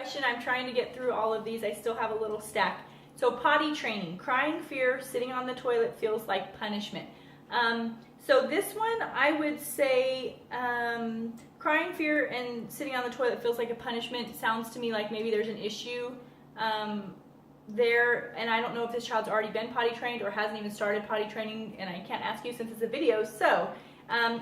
question. I'm trying to get through all of these. I still have a little stack. So potty training, crying fear, sitting on the toilet feels like punishment. So this one, I would say crying fear and sitting on the toilet feels like a punishment. Sounds to me like maybe there's an issue there, and I don't know if this child's already been potty trained or hasn't even started potty training, and I can't ask you since it's a video. So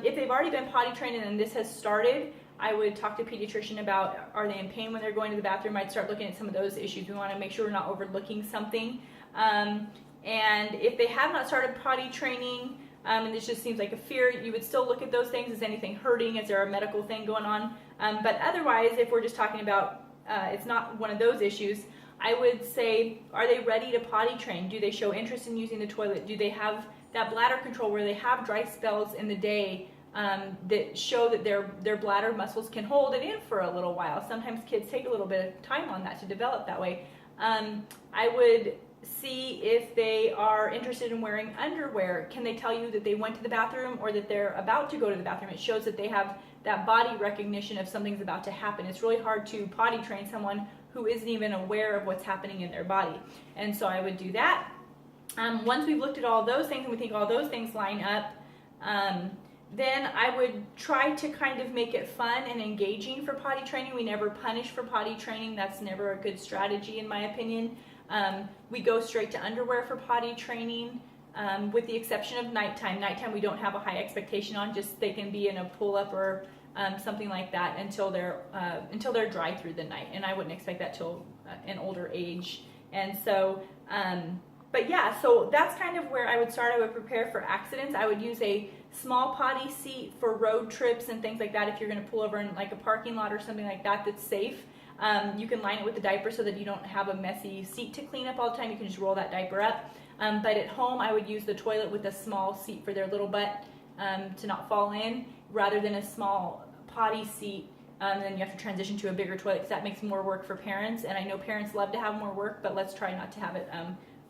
if they've already been potty trained and then this has started, I would talk to a pediatrician about, are they in pain when they're going to the bathroom? I'd start looking at some of those issues. We want to make sure we're not overlooking something. And if they have not started potty training, and this just seems like a fear, you would still look at those things. Is anything hurting? Is there a medical thing going on? But otherwise, if we're just talking about it's not one of those issues, I would say, are they ready to potty train? Do they show interest in using the toilet? Do they have that bladder control where they have dry spells in the day that show that their bladder muscles can hold it in for a little while? Sometimes kids take a little bit of time on that to develop that way. I would see if they are interested in wearing underwear. Can they tell you that they went to the bathroom or that they're about to go to the bathroom? It shows that they have that body recognition of something's about to happen. It's really hard to potty train someone who isn't even aware of what's happening in their body. And so I would do that. Once we've looked at all those things and we think all those things line up, then I would try to kind of make it fun and engaging for potty training. We never punish for potty training. That's never a good strategy in my opinion. We go straight to underwear for potty training, with the exception of nighttime. Nighttime we don't have a high expectation on, just they can be in a pull-up or something like that until they're dry through the night, and I wouldn't expect that till an older age. And so, but yeah, so that's kind of where I would start. I would prepare for accidents. I would use a small potty seat for road trips and things like that. If you're going to pull over in like a parking lot or something like that that's safe, you can line it with the diaper so that you don't have a messy seat to clean up all the time. You can just roll that diaper up. But at home, I would use the toilet with a small seat for their little butt to not fall in, rather than a small potty seat. Then you have to transition to a bigger toilet because that makes more work for parents. And I know parents love to have more work, but let's try not to have it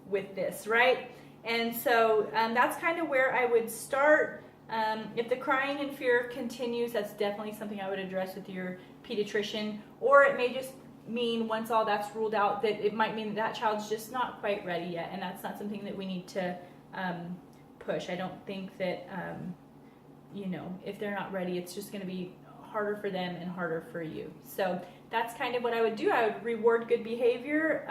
with this, right? And so that's kind of where I would start. If the crying and fear continues, that's definitely something I would address with your pediatrician. Or it may just mean, once all that's ruled out, that it might mean that child's just not quite ready yet, and that's not something that we need to push. I don't think that, if they're not ready, it's just going to be harder for them and harder for you. So that's kind of what I would do. I would reward good behavior,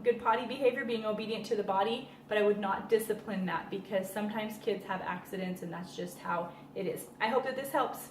good potty behavior, being obedient to the body, but I would not discipline that, because sometimes kids have accidents and that's just how it is. I hope that this helps.